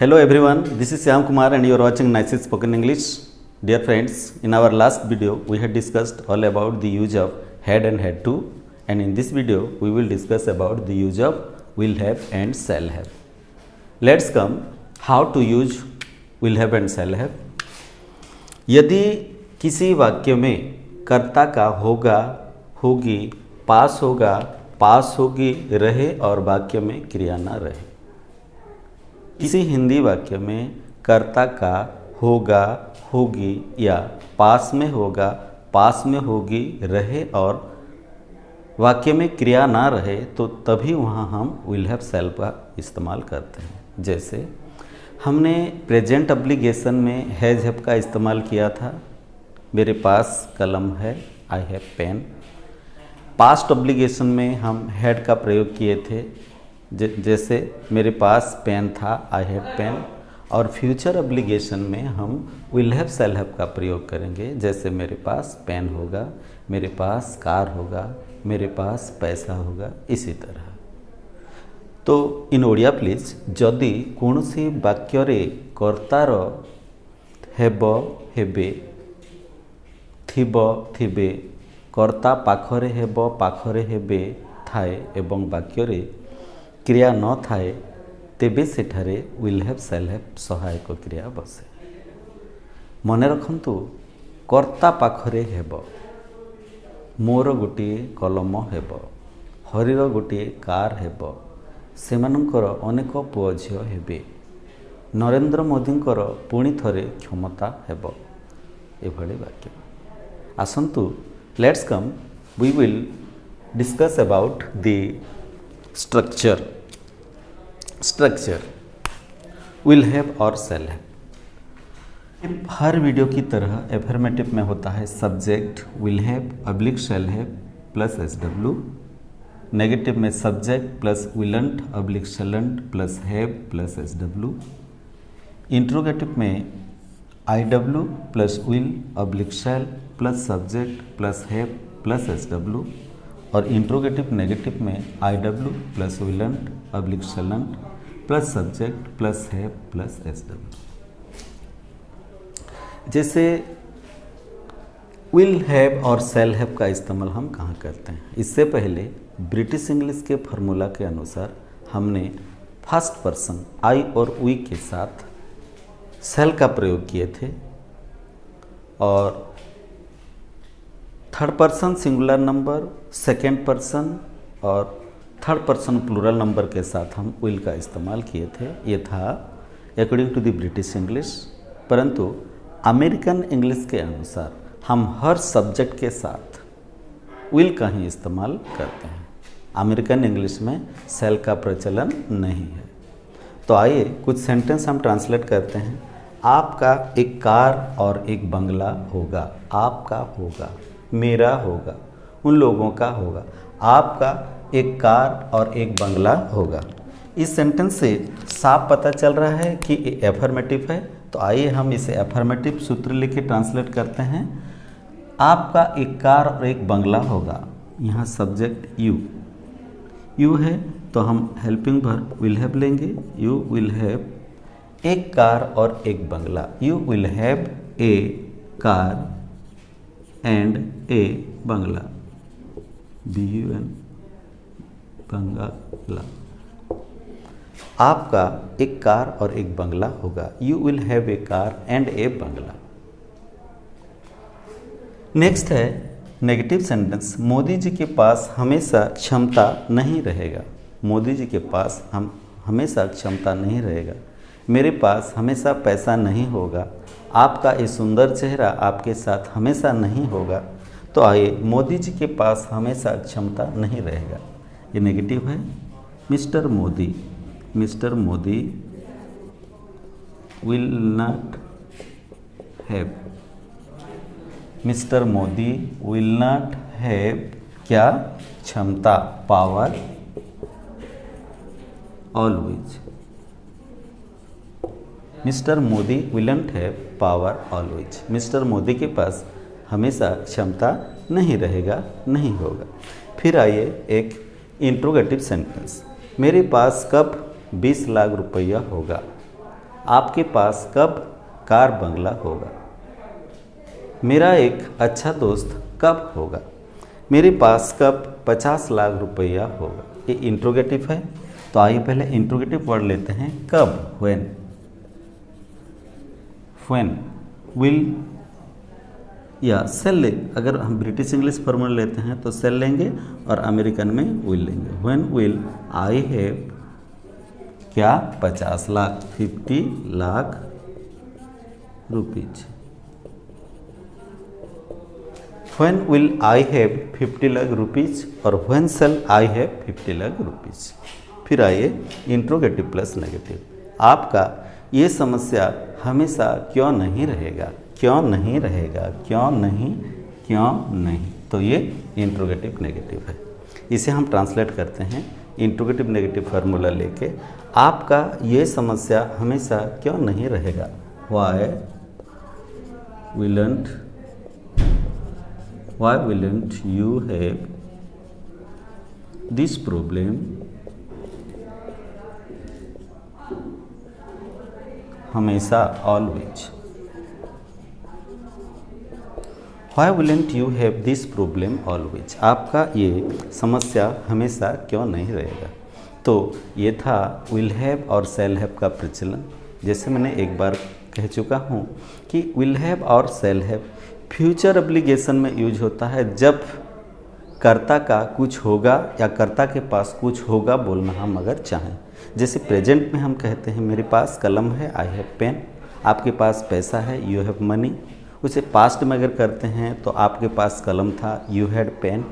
Hello everyone, this is Shyam Kumar and you are watching Nice Spoken English. Dear friends, in our last video we had discussed all about the use of had and had to, and in this video we will discuss about the use of will have and shall have. Let's come how to use will have and shall have. यदि किसी वाक्य में कर्ता का होगा, होगी, पास होगा, पास होगी रहे और वाक्य में क्रिया न रहे। किसी हिंदी वाक्य में कर्ता का होगा, होगी या पास में होगा, पास में होगी रहे और वाक्य में क्रिया ना रहे तो तभी वहाँ हम विल हैव शैल का इस्तेमाल करते हैं। जैसे हमने प्रेजेंट ऑब्लिगेशन में हैज हैव का इस्तेमाल किया था, मेरे पास कलम है, I have pen. Past obligation में हम हैड का प्रयोग किए थे, जैसे मेरे पास पेन था, आई हैड पेन। और फ्यूचर ऑब्लिगेशन में हम विल हैव शैल हैव का प्रयोग करेंगे, जैसे मेरे पास पेन होगा, मेरे पास कार होगा, मेरे पास पैसा होगा, इसी तरह। तो इन ओडिया प्लीज जदि कौनसी वाक्य रे कर्तार हेब हेबे थिब थिबे कर्ता पाखरे हेब पाखरे हेबे थाए एवं वाक्य रे क्रिया न थाए तेबे सेठारे विल हैव शैल हैव सहायक क्रिया बसे। मने रखंतु कर्ता पाखरे हेब, मोर गोटिए कलम हेब, हरिर गोटिए कार हेब, सेमानंकर अनेक पुओ झियो हेबे, नरेंद्र मोदींकर पुणी थरे क्षमता हेब, एभली वाक्य। आसंतु let's come we will discuss about the structure will have और शैल हैव। हर वीडियो की तरह एफर्मेटिव में होता है subject will have oblique shall have plus SW, negative में subject plus willn't oblique shalln't plus have plus SW, interrogative में IW plus will oblique shall plus subject plus have plus SW, और interrogative negative में I W plus willn't oblique shalln't plus subject plus have plus SW. जैसे will have और shall have का इस्तेमाल हम कहाँ करते हैं? इससे पहले ब्रिटिश इंग्लिश के फार्मूला के अनुसार हमने फर्स्ट पर्सन आई और वी के साथ शैल का प्रयोग किए थे, और third person singular number, second person और थर्ड पर्सन प्लूरल नंबर के साथ हम विल का इस्तेमाल किए थे। ये था according to the British English, परंतु अमेरिकन इंग्लिश के अनुसार हम हर सब्जेक्ट के साथ विल का ही इस्तेमाल करते हैं। अमेरिकन इंग्लिश में शैल का प्रचलन नहीं है। तो आइए कुछ सेंटेंस हम ट्रांसलेट करते हैं। आपका एक कार और एक बंगला होगा, आपका होगा, मेरा होगा, उन लोगों का होगा, आपका एक कार और एक बंगला होगा। इस सेंटेंस से साफ पता चल रहा है कि ये एफर्मेटिव है। तो आइए हम इसे एफर्मेटिव सूत्र लेके ट्रांसलेट करते हैं। आपका एक कार और एक बंगला होगा, यहाँ सब्जेक्ट यू है, तो हम हेल्पिंग वर्ब विल हैव लेंगे। यू विल हैव एक कार और एक बंगला, you will have a car and a bungalow, BUN bungalow. आपका एक कार और एक बंगला होगा, you will have a car and a bungalow. Next है नेगेटिव सेंटेंस। मोदी जी के पास हमेशा क्षमता नहीं रहेगा, मोदी जी के पास हम हमेशा क्षमता नहीं रहेगा। मेरे पास हमेशा पैसा नहीं होगा, आपका ये सुंदर चेहरा आपके साथ हमेशा नहीं होगा। तो आइए मोदी जी के पास हमेशा क्षमता नहीं रहेगा, ये नेगेटिव है। Mister Modi will not have, mister Modi will not have क्या? क्षमता, power, always. Mister Modi willn't have power always. Mister Modi के पास हमेशा क्षमता नहीं रहेगा, नहीं होगा। फिर आइए एक इंट्रोगेटिव सेंटेंस। मेरे पास कब 20 लाख रुपया होगा, आपके पास कब कार बंगला होगा? मेरा एक अच्छा दोस्त कब होगा? मेरे पास कब 50 लाख रुपया होगा? ये इंट्रोगेटिव है, तो आइए पहले इंट्रोगेटिव वर्ड लेते हैं। कब, व्हेन, विल या सेल ले। अगर हम ब्रिटिश इंग्लिश फॉर्मूला लेते हैं तो सेल लेंगे और अमेरिकन में विल लेंगे। व्हेन विल आई हैव क्या 50 lakh 50 lakh rupees. When will I have 50 lakh rupees और when shall I have 50 lakh rupees. फिर आइए इंट्रोगेटिव प्लस नेगेटिव। आपका ये समस्या हमेशा क्यों नहीं रहेगा? क्यों नहीं रहेगा? क्यों नहीं? क्यों नहीं? तो ये इंट्रोगेटिव नेगेटिव है। इसे हम ट्रांसलेट करते हैं इंट्रोगेटिव नेगेटिव फार्मूला लेके। आपका ये समस्या हमेशा क्यों नहीं रहेगा? Why willn't you have this problem हमेशा, always. Why willn't you have this problem always? आपका ये समस्या हमेशा क्यों नहीं रहेगा? तो ये था will have और shall have का प्रचलन। जैसे मैंने एक बार कह चुका हूँ कि will have और shall have फ्यूचर एप्लीकेशन में यूज होता है जब कर्ता का कुछ होगा या कर्ता के पास कुछ होगा बोलना हम अगर चाहें। जैसे प्रेजेंट में हम कहते हैं मेरे पास कलम है, आई हैव पेन। आपके पास पैसा है, यू हैव मनी। उसे पास्ट में अगर करते हैं तो आपके पास कलम था, यू हैड पेन।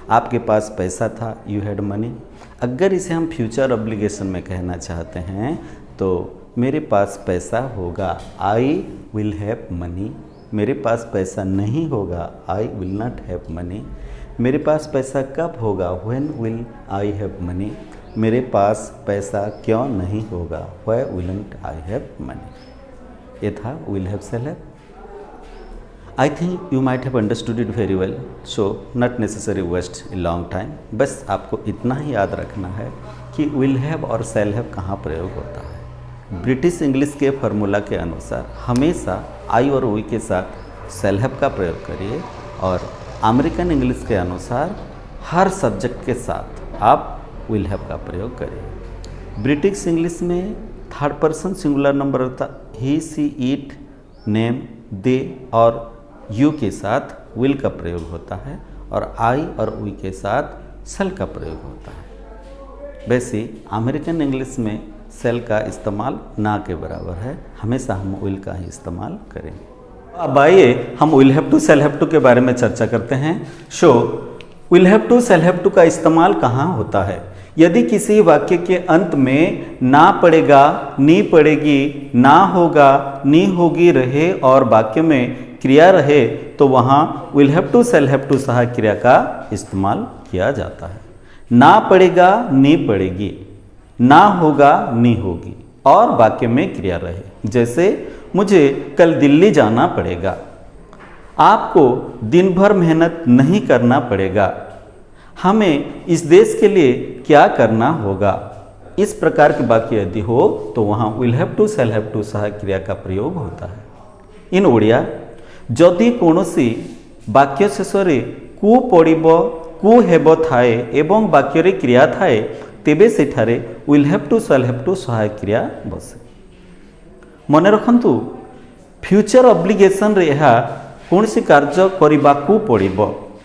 आपके पास पैसा था, यू हैड मनी। अगर इसे हम फ्यूचर ऑब्लिगेशन में कहना चाहते हैं तो मेरे पास पैसा होगा, आई विल हैव मनी। मेरे पास पैसा नहीं होगा, I will not have money. मेरे पास पैसा कब होगा, when will I have money. मेरे पास पैसा क्यों नहीं होगा, why won't I have money. ये था will have shall have. I think you might have understood it very well, so not necessary waste a long time. बस आपको इतना ही याद रखना है कि विल हैव और सेल हैव कहाँ प्रयोग होता है। ब्रिटिश इंग्लिश के फार्मूला के अनुसार हमेशा आई और वी के साथ सेल हैव का प्रयोग करिए और अमेरिकन इंग्लिश के अनुसार हर सब्जेक्ट के साथ आप विल हैव का प्रयोग करिए। ब्रिटिश इंग्लिश में थर्ड पर्सन सिंगुलर नंबर होता, ही, सी, इट, नेम, दे और यू के साथ विल का प्रयोग होता है और आई और वी के साथ सेल का प्रयोग होता है। वैसे अमेरिकन इंग्लिश में सेल का इस्तेमाल ना के बराबर है, हमेशा हम विल का ही इस्तेमाल करेंगे। अब आइए हम will have to shall have to के बारे में चर्चा करते हैं। So will have to shall have to का इस्तेमाल कहाँ होता है? यदि किसी वाक्य के अंत में ना पड़ेगा, नी पड़ेगी, ना होगा, नी होगी रहे और वाक्य में क्रिया रहे तो वहाँ will have to shall have to सहायक क्रिया का इस्तेमाल किया जाता है। ना पड़ेगा, नी पड़ेगी, ना होगा, नी होगी और वाक्य में क्रिया रहे। जैसे मुझे कल दिल्ली जाना पड़ेगा। आपको दिन भर मेहनत नहीं करना पड़ेगा। हमें इस देश के लिए क्या करना होगा। इस प्रकार के वाक्य यदि हो तो वहाँ will have to shall have to सहायक क्रिया का प्रयोग होता है। इन ओडिया जदि कौनसी वाक्य शेषरे कु पड़िबो, कु हेबो थाए एवं वाक्य क्रिया थाए तेबे सेठारे will have to shall have to सहायक क्रिया बसे। मन रखंतु फ्यूचर ऑब्लिगेशन रे यह कौनसी कार्य करिबाकू पड़िबो,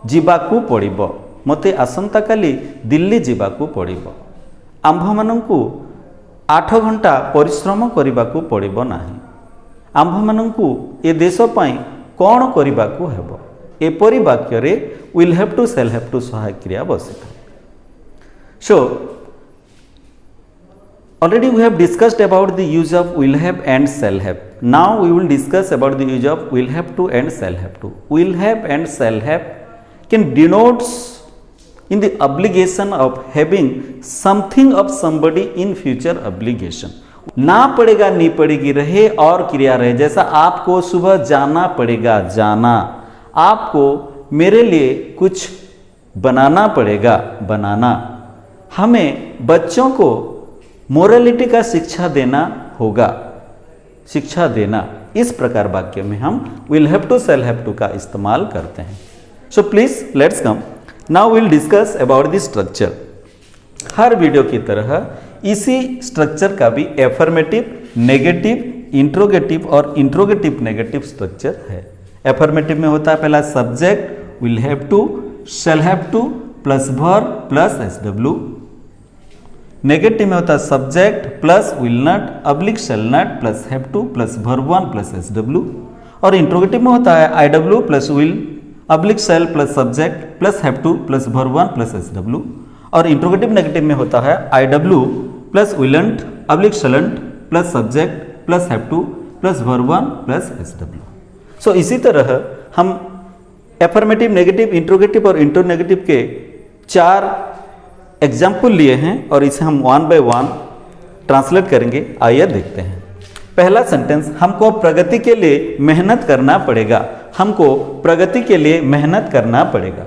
जीवाकू पड़िबो। मते आसंता काली दिल्ली जीवाकू पड़िबो। आम्भमानंकु 8 घंटा परिश्रम करिबाकू पड़िबो नाही। आम्भमानंकु ए देश पई कोन करिबाकू हेबो। एपरि वाक्य रे will have to shall have to सहायक क्रिया बसिता। सो already we have discussed about the use of will have and shall have. Now we will discuss about the use of will have to and shall have to. Will have and shall have can denotes in the obligation of having something of somebody in future obligation. ना पड़ेगा, नी पड़ेगी रहे और क्रिया रहे। जैसा आपको सुबह जाना पड़ेगा, जाना। आपको मेरे लिए कुछ बनाना पड़ेगा, बनाना। हमें बच्चों को मोरालिटी का शिक्षा देना होगा। शिक्षा देना, इस प्रकार वाक्य में हम will have to shall have to का इस्तेमाल करते हैं। So please let's come now will discuss about the structure. हर वीडियो की तरह इसी स्ट्रक्चर का भी एफर्मेटिव, नेगेटिव, इंट्रोगेटिव और इंट्रोगेटिव नेगेटिव स्ट्रक्चर है। एफर्मेटिव में होता है पहला subject will have to, shall have to plus verb plus SW. Negative में होता है subject plus will not oblique shall not plus have to plus verb one plus SW. और interrogative में होता है IW plus will oblique shall plus subject plus have to plus verb one plus SW. और interrogative negative में होता है IW plus willn't oblique shalln't plus subject plus have to plus verb one plus SW. So इसी तरह हम affirmative, negative, interrogative और इंट्रोनेगेटिव के 4 example लिए हैं और इसे हम वन बाय वन ट्रांसलेट करेंगे। आइए देखते हैं। पहला सेंटेंस, हमको प्रगति के लिए मेहनत करना पड़ेगा। हमको प्रगति के लिए मेहनत करना पड़ेगा।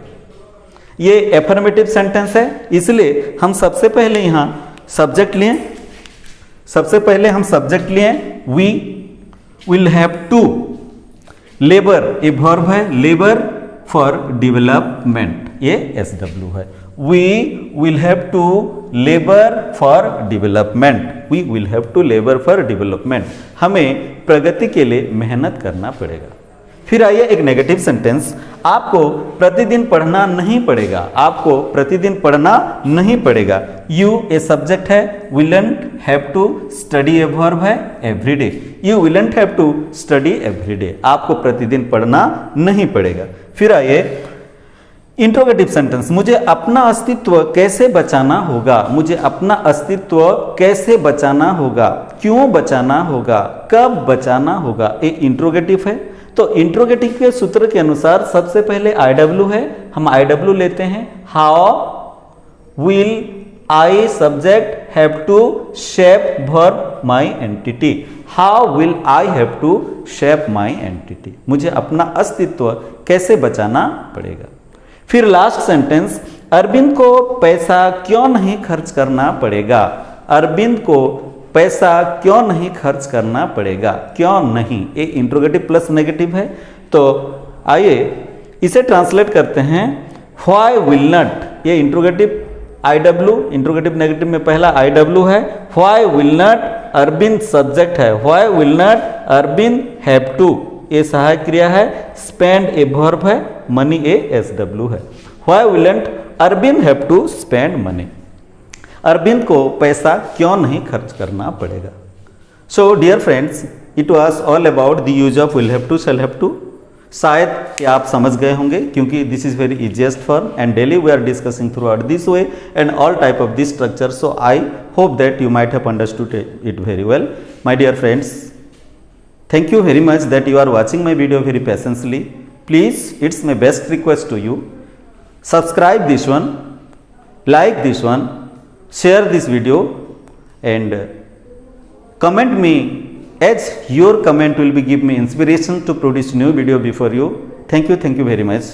ये एफर्मेटिव सेंटेंस है, इसलिए हम सबसे पहले यहाँ सब्जेक्ट लिए। सबसे पहले हम सब्जेक्ट लिए we will have to. Labour ये वर्ब है, लेबर फॉर डेवलपमेंट ये एसडब्ल्यू है। We will have to labour for development. We will have to labour for development. हमें प्रगति के लिए मेहनत करना पड़ेगा। फिर आइए एक नेगेटिव सेंटेंस, आपको प्रतिदिन पढ़ना नहीं पड़ेगा। आपको प्रतिदिन पढ़ना नहीं पड़ेगा। यू ए सब्जेक्ट है, willn't have to study a verb है everyday. You willn't have to study everyday. आपको प्रतिदिन पढ़ना नहीं पड़ेगा। फिर आइए इंट्रोगेटिव सेंटेंस, मुझे अपना अस्तित्व कैसे बचाना होगा। मुझे अपना अस्तित्व कैसे बचाना होगा, क्यों बचाना होगा, कब बचाना होगा, ये इंट्रोगेटिव है। तो इंट्रोगेटिव के सूत्र के अनुसार सबसे पहले आईडब्ल्यू है, हम आईडब्ल्यू लेते हैं। How will I subject have to shape verb my entity. How will I have to shape my entity. मुझे अपना अस्तित्व कैसे बचाना पड़ेगा। फिर लास्ट सेंटेंस, अरविंद को पैसा क्यों नहीं खर्च करना पड़ेगा। अरविंद को पैसा क्यों नहीं खर्च करना पड़ेगा, क्यों नहीं, ये इंट्रोगेटिव प्लस नेगेटिव है। तो आइए इसे ट्रांसलेट करते हैं। व्हाई विल नॉट, ये इंट्रोगेटिव आईडब्ल्यू, इंट्रोगेटिव नेगेटिव में पहला आईडब्ल्यू है। Why will not Arvind subject है। Why will not Arvind have to ये सहायक क्रिया है। स्पेंड ए वर्ब है, मनी ए एसडब्ल्यू है। Why will not Arvind have to spend money. Arvind को पैसा क्यों नहीं खर्च करना पड़ेगा। So dear friends, it was all about the use of will have to, shall have to. शायद ये आप समझ गए होंगे क्योंकि this is very easiest form and daily we are discussing throughout this way and all type of this structure. So I hope that you might have understood it very well. My dear friends, thank you very much that you are watching my video very patiently. Please, it's my best request to you, subscribe this one, like this one, share this video and comment me, as your comment will be give me inspiration to produce new video before you. Thank you very much.